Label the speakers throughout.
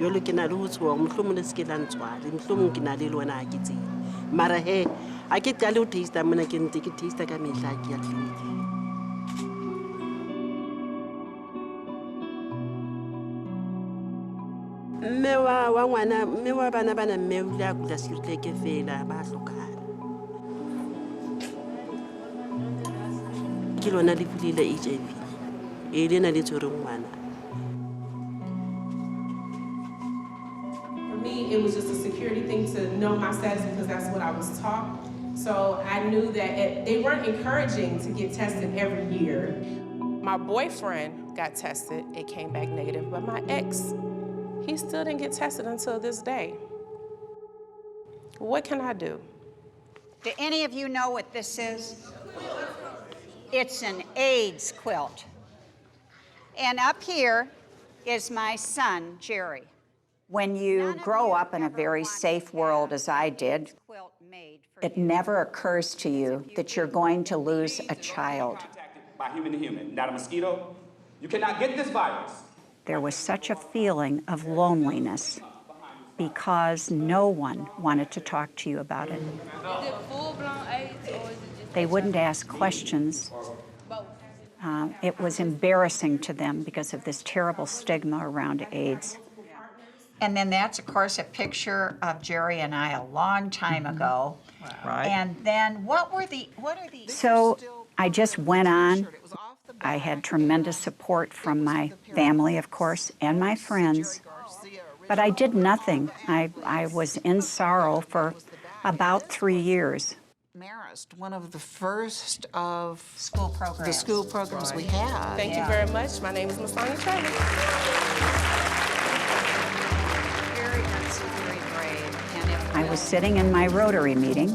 Speaker 1: Jolo ke na le ho tshoha mohlomong le se ke la ntswale mohlomong ke na le lona ha ke tsebe mara he a ke qale ho taste mona ke ntse ke taste ka mehla ke ya tleliniki. Mme wa bana mme o ile a kula sirtleke fela ba hlokahala ke lona le pulile HIV e le na le tshwereng ngwana.
Speaker 2: It was just a security thing to know my status because that's what I was taught. So I knew that they weren't encouraging to get tested every year. My boyfriend got tested, it came back negative, but my ex, he still didn't get tested until this day. What can I do?
Speaker 3: Do any of you know what this is? It's an AIDS quilt. And up here is my son, Jerry. When you grow up in a very safe world, as I did, it never occurs to you that you're going to lose a child.
Speaker 4: By human to human, not a mosquito. You cannot get this virus.
Speaker 3: There was such a feeling of loneliness because no one wanted to talk to you about it.
Speaker 5: Is it full-blown AIDS or is it just...
Speaker 3: They wouldn't ask questions. It was embarrassing to them because of this terrible stigma around AIDS. And then that's, of course, a picture of Jerry and I a long time ago. Wow. Right. And then what are these? So I just went on. I had tremendous support from my family, of course, and my friends. But I did nothing. I was in sorrow for about 3 years.
Speaker 6: Marist, one of the first of
Speaker 3: the school programs
Speaker 6: we had.
Speaker 2: Thank you very much. My name is Miss Lonnie Travis.
Speaker 3: I was sitting in my Rotary meeting,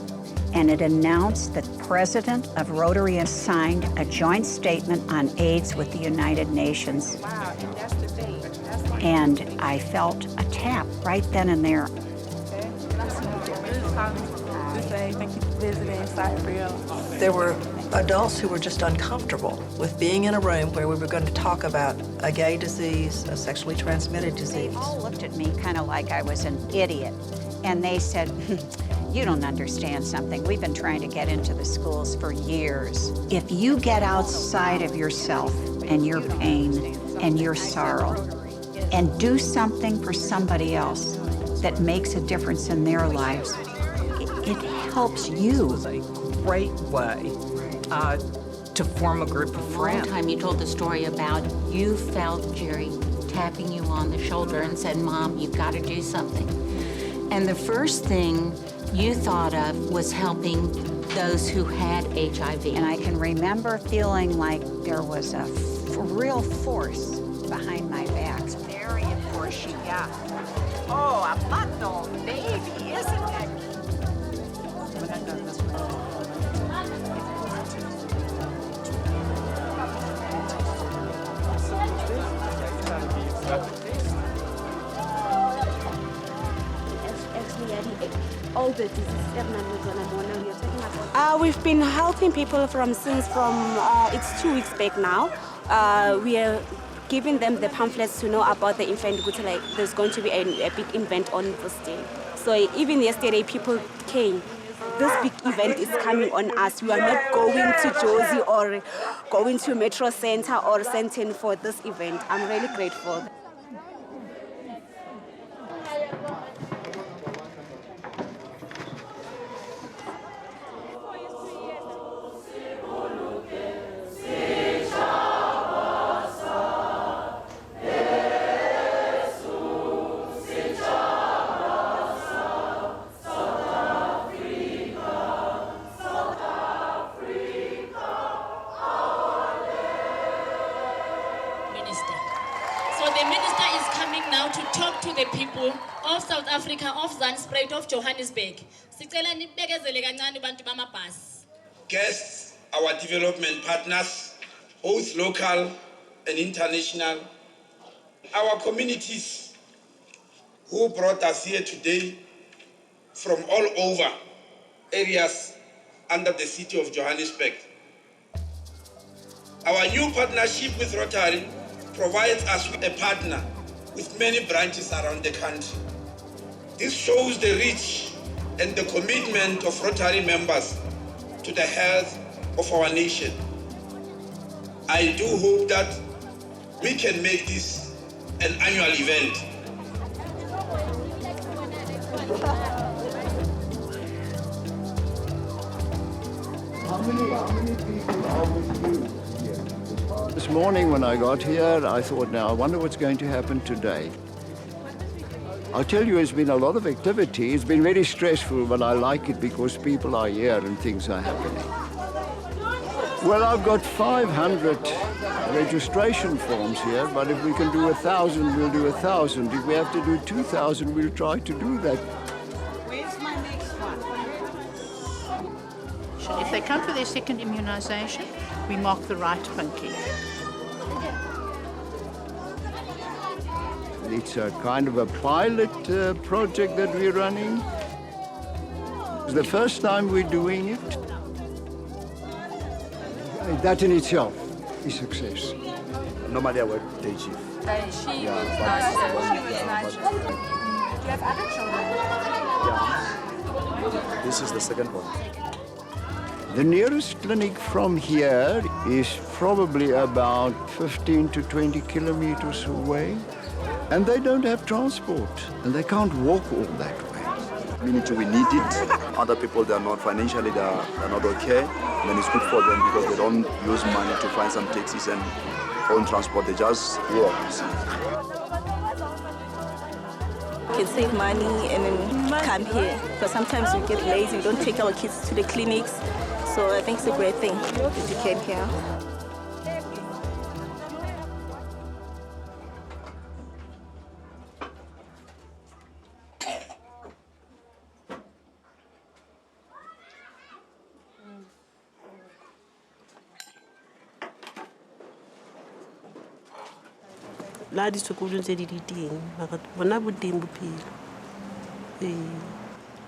Speaker 3: and it announced that the president of Rotary has signed a joint statement on AIDS with the United Nations.
Speaker 2: Wow, and that's the date.
Speaker 3: And I felt a tap right then and there.
Speaker 7: Thank you for visiting. Sorry for you.
Speaker 8: There were adults who were just uncomfortable with being in a room where we were going to talk about a gay disease, a sexually transmitted disease.
Speaker 3: They all looked at me kind of like I was an idiot. And they said, you don't understand something. We've been trying to get into the schools for years. If you get outside of yourself and your pain and your sorrow and do something for somebody else that makes a difference in their lives, it helps you.
Speaker 6: It's a great way to form a group of friends.
Speaker 9: One time you told the story about you felt Jerry tapping you on the shoulder and said, Mom, you've got to do something. And the first thing you thought of was helping those who had HIV.
Speaker 3: And I can remember feeling like there was a real force behind my back. It's very important. Yeah. Oh, a bundle baby, isn't it?
Speaker 7: All the diseases. We've been helping people since it's 2 weeks back now. We are giving them the pamphlets to know about the event, which like there's going to be a big event on this day. So even yesterday, people came. This big event is coming on us. We are not going to Josie or going to Metro Center or Centene for this event. I'm really grateful.
Speaker 10: minister. So the minister is coming now to talk to the people of South Africa, of Zanzibar, of Johannesburg.
Speaker 11: Guests, our development partners, both local and international, our communities who brought us here today from all over areas under the city of Johannesburg. Our new partnership with Rotary provides us with a partner with many branches around the country. This shows the reach and the commitment of Rotary members to the health of our nation. I do hope that we can make this an annual event.
Speaker 12: How many people are with you here? This morning when I got here, I thought, now I wonder what's going to happen today. I'll tell you, it's been a lot of activity. It's been very stressful, but I like it because people are here and things are happening. Well, I've got 500 registration forms here, but if we can do 1,000, we'll do 1,000. If we have to do 2,000, we'll try to do that.
Speaker 3: Where's my next one?
Speaker 13: If they come for their second immunisation, we mark the right pinky.
Speaker 12: It's a kind of a pilot project that we're running. It's the first time we're doing it. That in itself is success.
Speaker 14: Normally I work day shift.
Speaker 5: Day shift. She was night shift. Do you have other children?
Speaker 14: Yeah. This is the second one.
Speaker 12: The nearest clinic from here is probably about 15 to 20 kilometers away. And they don't have transport, and they can't walk all that way.
Speaker 14: We need it. Other people, they're not financially, they're not okay. And then it's good for them because they don't use money to find some taxis and own transport. They just walk.
Speaker 15: Can save money and then come here. But sometimes we get lazy, we don't take our kids to the clinics. So I think it's a great thing that you came here.
Speaker 1: La di sekolong tse di teng mara bona bo teng bophelo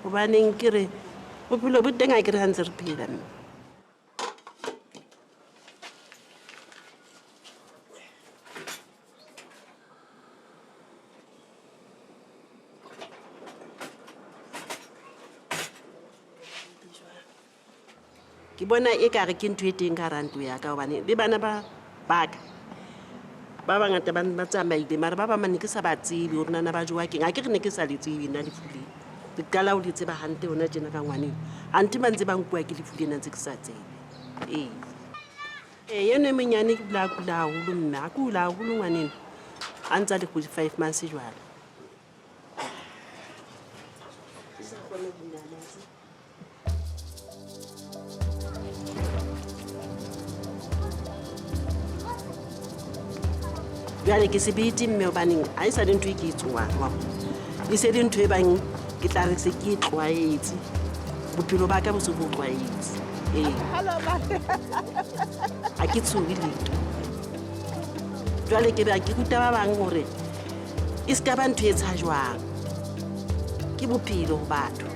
Speaker 1: gobaneng ke re bophelo bo teng a ke re ga ntse re phela mme ke bona e ka re ke ntho e teng ka hara ntlo ya ka gobane le bana ba baka ba bangata ba tsamaile mara ba bamane ke sa ba tsebe gore nana ba jowa keng a ke re ne ke sa le tsebe nna lefuleng ke qala o le tseba hante hona tjena ka ngwaneng ante ba ntse ba nkwa ke lefuleng ntse ke sa tsebe yene menyane ke bula kula haholo mme a kula haholo ngwaneng a ntse a le 5 months jwale jwale ke sebete mme obaneng a e sa le ntho e ke e tsoang e se le ntho e bang ke tla re se ke e tlwaetse bophelo ba ka bo se bo tlwaetse a ke tshobi letho jwale ke ba ke ruta ba bang gore e se ka ba ntho e tsha jwang ke bophelo go batho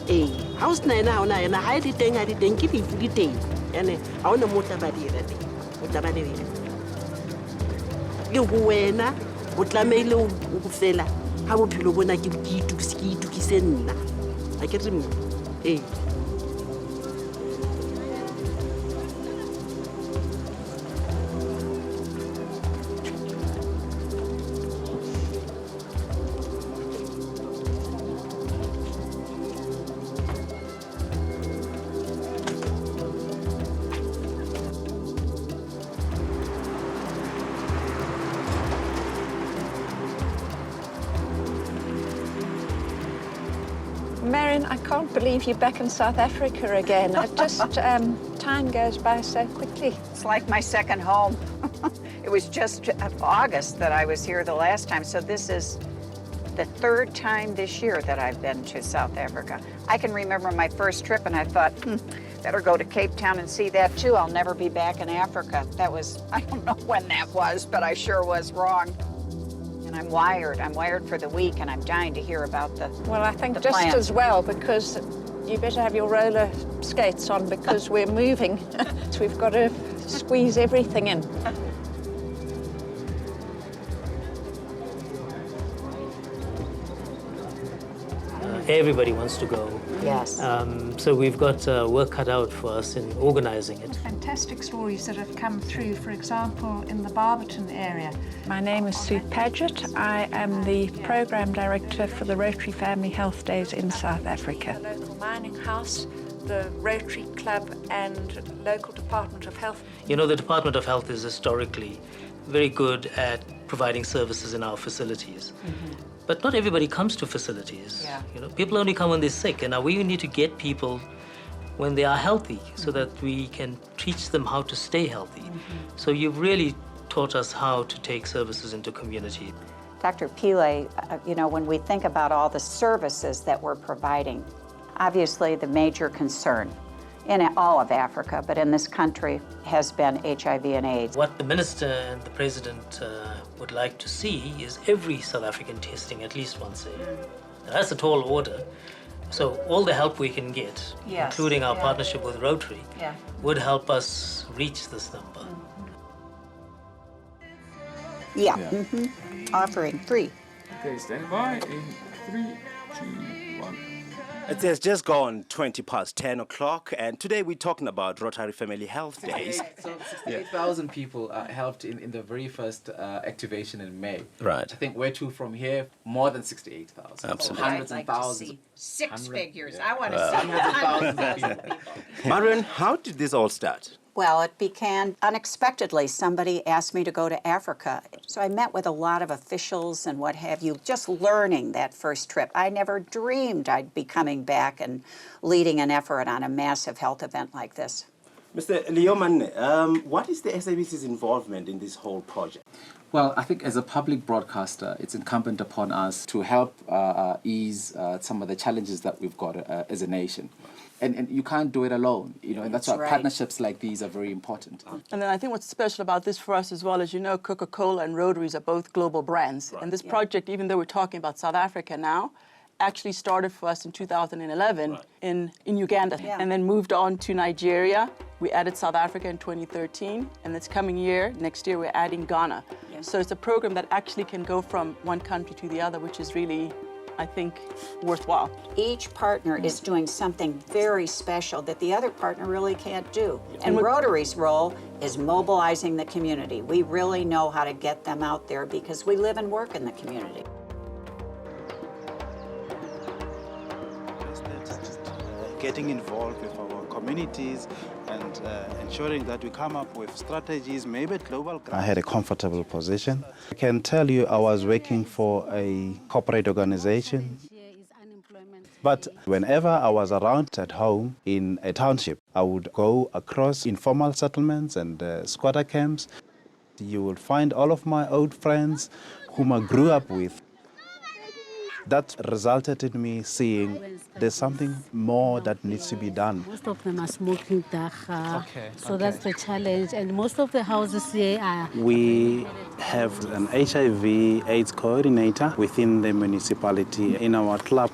Speaker 1: ga o sena ena ga ona ena ga e le teng ga di teng ke lefu di teng ane ga one mo o tla ba dira teng o tla ba lebela le go wena o tlameile go fela ga bophelo bona ke itukise nna a ke re
Speaker 16: Marion, I can't believe you're back in South Africa again. It just, time goes by so quickly.
Speaker 3: It's like my second home. It was just August that I was here the last time, so this is the third time this year that I've been to South Africa. I can remember my first trip and I thought, better go to Cape Town and see that too. I'll never be back in Africa. That was, I don't know when that was, but I sure was wrong. And I'm wired for the week, and I'm dying to hear about the
Speaker 16: Well, I think
Speaker 3: the
Speaker 16: just
Speaker 3: plans.
Speaker 16: as well, because you better have your roller skates on because we're moving. So we've got to squeeze everything in.
Speaker 17: Everybody wants to go.
Speaker 3: Yes.
Speaker 17: So we've got work cut out for us in organizing it.
Speaker 13: Fantastic stories that have come through, for example, in the Barberton area.
Speaker 16: My name is Sue Paget. I am the Program Director for the Rotary Family Health Days in South Africa. The local mining house, the Rotary Club and local Department of Health.
Speaker 17: You know, the Department of Health is historically very good at providing services in our facilities. But not everybody comes to facilities.
Speaker 3: Yeah.
Speaker 17: You know, people only come when they're sick, and now we need to get people when they are healthy so that we can teach them how to stay healthy. So you've really taught us how to take services into community.
Speaker 3: Dr. Pile, you know, when we think about all the services that we're providing, obviously the major concern in all of Africa, but in this country, has been HIV and AIDS.
Speaker 17: What the Minister and the President would like to see is every South African testing at least once a year. Now, that's a tall order. So all the help we can get,
Speaker 3: Yes,
Speaker 17: including our
Speaker 3: yeah.
Speaker 17: partnership with Rotary,
Speaker 3: Yeah.
Speaker 17: would help us reach this number.
Speaker 3: Yeah. Offering 3.
Speaker 18: Okay, stand by in 3, 2, 1.
Speaker 19: It has just gone 20 past 10 o'clock, and today we're talking about Rotary Family Health Days.
Speaker 20: So 68,000 people helped in the very first activation in May.
Speaker 19: Right.
Speaker 20: I think where to from here? More than 68,000.
Speaker 19: Absolutely.
Speaker 20: Hundreds and thousands.
Speaker 3: Six
Speaker 20: Hundred-
Speaker 3: figures.
Speaker 20: yeah.
Speaker 3: I want to
Speaker 19: Wow.
Speaker 3: see
Speaker 20: Hundreds of
Speaker 3: hundreds
Speaker 20: thousands
Speaker 3: of
Speaker 20: of
Speaker 3: people.
Speaker 19: Marion, how did this all start?
Speaker 3: Well, it began unexpectedly. Somebody asked me to go to Africa. So I met with a lot of officials and what have you, just learning that first trip. I never dreamed I'd be coming back and leading an effort on a massive health event like this.
Speaker 19: Mr. Leoman, what is the SABC's involvement in this whole project?
Speaker 20: Well, I think as a public broadcaster, it's incumbent upon us to help ease some of the challenges that we've got as a nation. And you can't do it alone, you know, and that's why
Speaker 3: That's right.
Speaker 20: partnerships like these are very important.
Speaker 21: And then I think what's special about this for us as well is, you know, Coca-Cola and Rotaries are both global brands. Right. And this project, even though we're talking about South Africa now, actually started for us in 2011 in Uganda, and then moved on to Nigeria. We added South Africa in 2013, and this coming year, next year, we're adding Ghana. So it's a program that actually can go from one country to the other, which is really, I think, worthwhile.
Speaker 3: Each partner is doing something very special that the other partner really can't do. And
Speaker 21: And
Speaker 3: Rotary's role is mobilizing the community. We really know how to get them out there because we live and work in the community.
Speaker 22: Getting involved with our communities and ensuring that we come up with strategies, maybe global. I had a comfortable position. I can tell you I was working for a corporate organization. But whenever I was around at home in a township, I would go across informal settlements and squatter camps. You will find all of my old friends whom I grew up with. That resulted in me seeing there's something more that needs to be done.
Speaker 23: Most of them are smoking dagga, so that's the challenge. And most of the houses here are...
Speaker 22: We have an HIV/AIDS coordinator within the municipality in our club.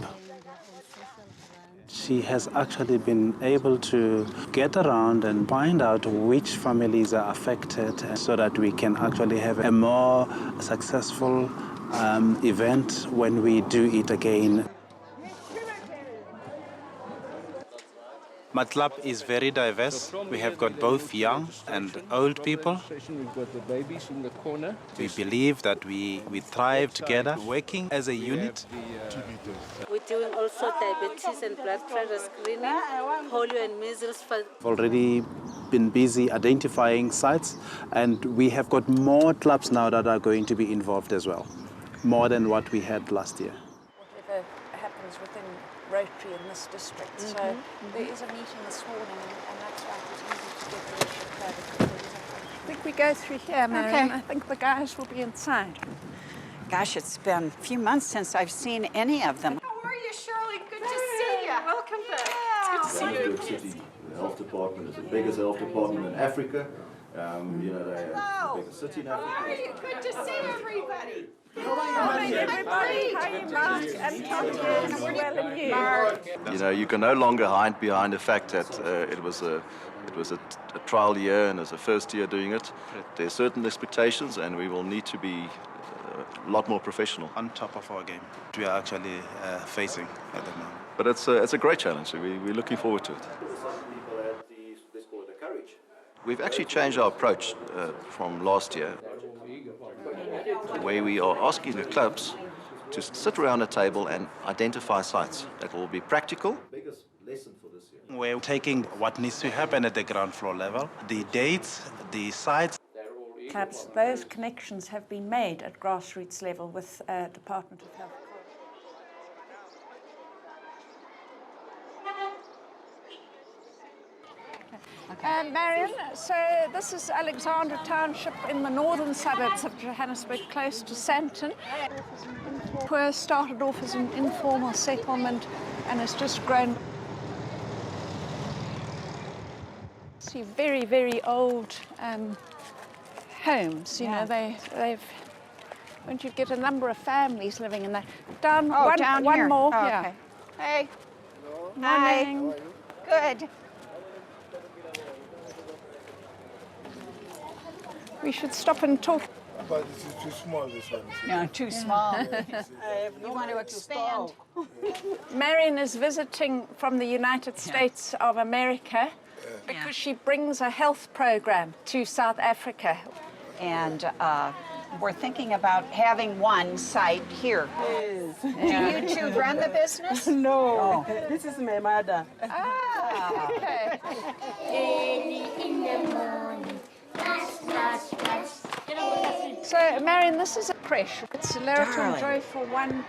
Speaker 22: She has actually been able to get around and find out which families are affected so that we can actually have a more successful event when we do it again. My club is very diverse. We have got both young and old people.
Speaker 18: We've got the babies in the corner.
Speaker 22: We believe that we thrive together, working as a unit.
Speaker 23: We're doing also diabetes and blood pressure screening, polio and measles.
Speaker 22: We've already been busy identifying sites, and we have got more clubs now that are going to be involved as well, more than what we had last year.
Speaker 16: Whatever happens within Rotary in this district. So there is a meeting this morning, and that's why it was easy to get the Rotary because there is a we go through here, Marion?
Speaker 3: Okay.
Speaker 16: I think the guys will be inside.
Speaker 3: Gosh, it's been a few months since I've seen any of them.
Speaker 16: How are you, Shirley? Good to see you. Welcome back. It's good to see you.
Speaker 12: City. The health department is the biggest health department in Africa. They are the biggest city in Africa.
Speaker 16: How are you? Good to see everybody. Good morning, everybody. How are you, Mark and Tom? Well, and you?
Speaker 14: You know, you can no longer hide behind the fact that it was a trial year and it's a first year doing it. There are certain expectations, and we will need to be a lot more professional.
Speaker 22: On top of our game, we are actually facing at the moment.
Speaker 14: But it's a great challenge. We're looking forward to it. We've actually changed our approach from last year, where we are asking the clubs to sit around a table and identify sites that will be practical.
Speaker 22: We're taking what needs to happen at the ground floor level, the dates, the sites.
Speaker 16: Clubs, those connections have been made at grassroots level with Department of Health. Marion, so this is Alexandra Township in the northern suburbs of Johannesburg, close to Sandton. Poor started off as an informal settlement and has just grown. See, very, very old homes. You know, they've. Won't you get a number of families living in that? Down one
Speaker 3: here.
Speaker 16: more.
Speaker 3: Oh,
Speaker 16: Yeah.
Speaker 3: okay. Hey.
Speaker 16: Morning.
Speaker 3: Good.
Speaker 16: We should stop and talk.
Speaker 2: But this is too small, this one.
Speaker 3: No, too small. You want to expand.
Speaker 16: Marion is visiting from the United States of America because she brings a health program to South Africa.
Speaker 3: And we're thinking about having one site here.
Speaker 1: Yes.
Speaker 3: Do you two run the business?
Speaker 1: No,
Speaker 3: Oh.
Speaker 1: this is my mother.
Speaker 16: Ah, okay.
Speaker 4: In the morning.
Speaker 16: So, Marion, this is a creche. It's Leriton Joyful One.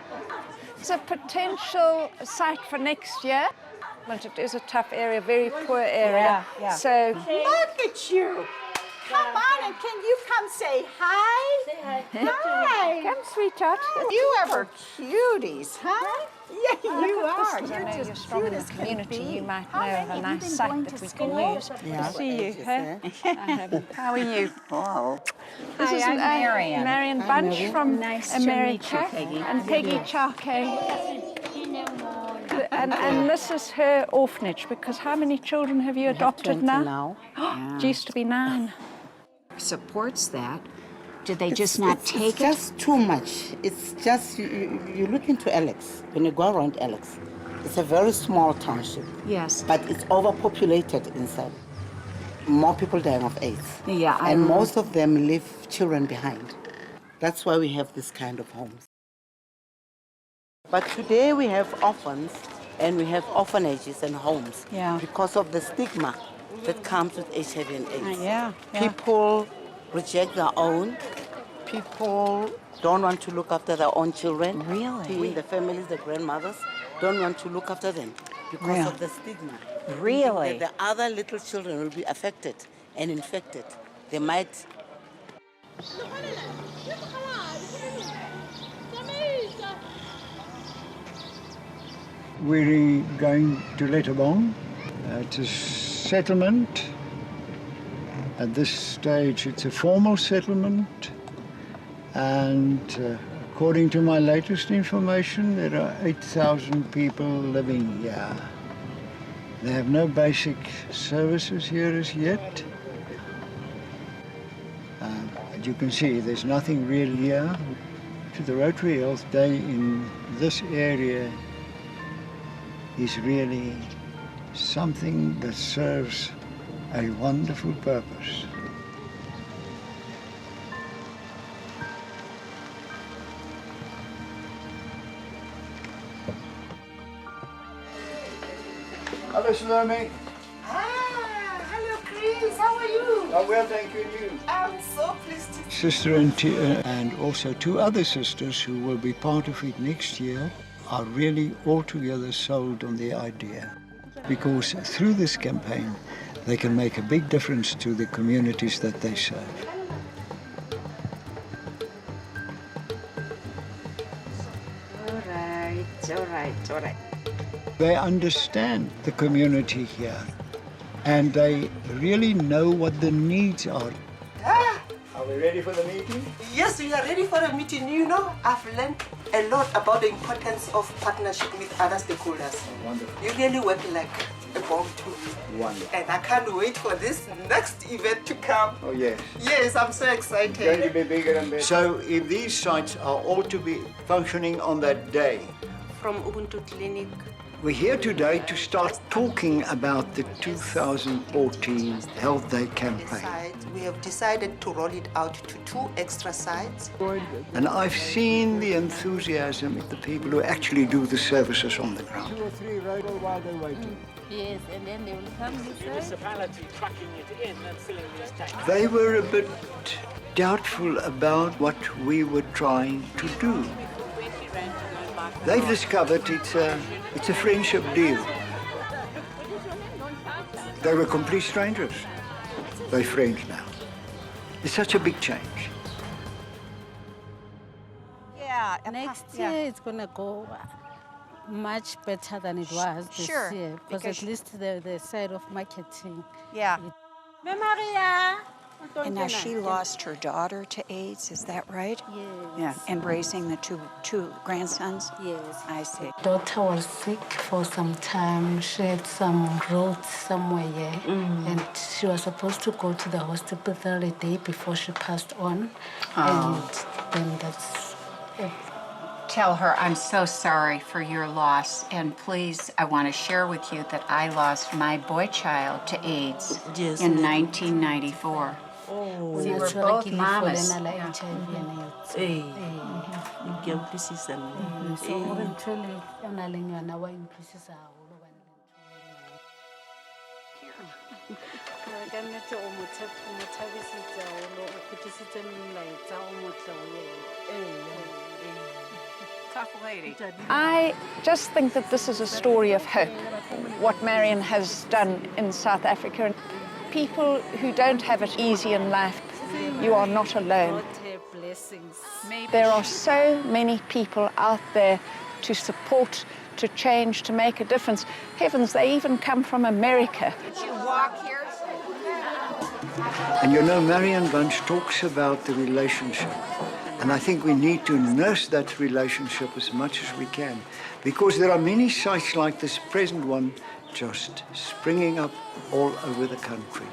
Speaker 16: It's a potential site for next year. But it is a tough area, very poor area.
Speaker 3: Yeah.
Speaker 16: So,
Speaker 3: Look at you. Come on, and can you come say hi?
Speaker 4: Say hi.
Speaker 3: Hi.
Speaker 16: Come, sweetheart.
Speaker 3: You ever cuties, huh? Yeah, you are.
Speaker 16: I know you're strong in the community. You might know of a nice site that we can use.
Speaker 3: Yeah.
Speaker 16: See you, huh? How are you?
Speaker 3: Oh.
Speaker 16: This is
Speaker 3: I'm Marion.
Speaker 16: Marion Bunch from
Speaker 3: Nice to meet
Speaker 16: America.
Speaker 3: you, Peggy.
Speaker 16: And Peggy Chake. And this is her orphanage, because how many children have you adopted now? It used to be 9.
Speaker 3: Supports that. Did they just not take
Speaker 8: it's just too much. It's just, you look into Alex, when you go around Alex, it's a very small township.
Speaker 3: Yes.
Speaker 8: But it's overpopulated inside. More people dying of AIDS.
Speaker 3: Yeah.
Speaker 8: And most of them leave children behind. That's why we have this kind of homes. But today we have orphans and we have orphanages and homes.
Speaker 3: Yeah.
Speaker 8: Because of the stigma that comes with HIV and AIDS.
Speaker 3: Yeah.
Speaker 8: People reject their own. People don't want to look after their own children.
Speaker 3: Really?
Speaker 8: The families, the grandmothers, don't want to look after them because of the stigma.
Speaker 3: Really?
Speaker 8: That the other little children will be affected and infected. They might.
Speaker 2: We're going to Letterbourne. It's a settlement. At this stage, it's a formal settlement. And according to my latest information, there are 8,000 people living here. They have no basic services here as yet. As you can see, there's nothing really here. The Rotary Health Day in this area is really something that serves a wonderful purpose. Hello, Salome.
Speaker 4: Hello, Chris. How are you?
Speaker 2: Oh, well, thank you. And you?
Speaker 4: I'm so pleased to
Speaker 2: Sister and also 2 other sisters who will be part of it next year are really altogether sold on the idea, because through this campaign they can make a big difference to the communities that they serve.
Speaker 1: all right.
Speaker 2: They understand the community here, and they really know what the needs are. Are we ready for the meeting?
Speaker 6: Yes, we are ready for a meeting. You know, I've learned a lot about the importance of partnership with other stakeholders.
Speaker 2: Wonderful.
Speaker 6: You really work like a bomb too.
Speaker 2: Wonderful.
Speaker 6: And I can't wait for this next event to come.
Speaker 2: Oh, yes.
Speaker 6: Yes, I'm so excited.
Speaker 2: It's going to be bigger and better. So if these sites are all to be functioning on that day,
Speaker 6: From Ubuntu Clinic.
Speaker 2: we're here today to start talking about the 2014 Health Day campaign.
Speaker 6: We have decided to roll it out to 2 extra sites.
Speaker 2: And I've seen the enthusiasm of the people who actually do the services on the ground.
Speaker 22: 2 or 3 right while they're waiting.
Speaker 23: Yes, and then they will come this way.
Speaker 7: Municipality trucking it in and filling these tanks.
Speaker 2: They were a bit doubtful about what we were trying to do. They've discovered it's a friendship deal. They were complete strangers. They're friends now. It's such a big change.
Speaker 23: Yeah. Next year it's going to go much better than it was this
Speaker 3: Sure,
Speaker 23: year. Because at least the side of marketing.
Speaker 3: Yeah.
Speaker 23: Maria!
Speaker 3: And now she lost her daughter to AIDS, is that right?
Speaker 23: Yes.
Speaker 3: Yeah, and raising the two grandsons?
Speaker 23: Yes.
Speaker 3: I see.
Speaker 23: Daughter was sick for some time. She had some growth somewhere, and she was supposed to go to the hospital the day before she passed on. And then that's it.
Speaker 3: Tell her I'm so sorry for your loss, and please, I want to share with you that I lost my boy child to AIDS in 1994.
Speaker 1: Oh,
Speaker 3: we were both mamas.
Speaker 23: So
Speaker 3: Tough lady.
Speaker 16: I just think that this is a story of hope, what Marion has done in South Africa. People who don't have it easy in life, you are not alone. There are so many people out there to support, to change, to make a difference. Heavens, they even come from America.
Speaker 3: Did you walk here?
Speaker 2: And you know, Marion Bunch talks about the relationship. And I think we need to nurse that relationship as much as we can, because there are many sites like this present one just springing up all over the country.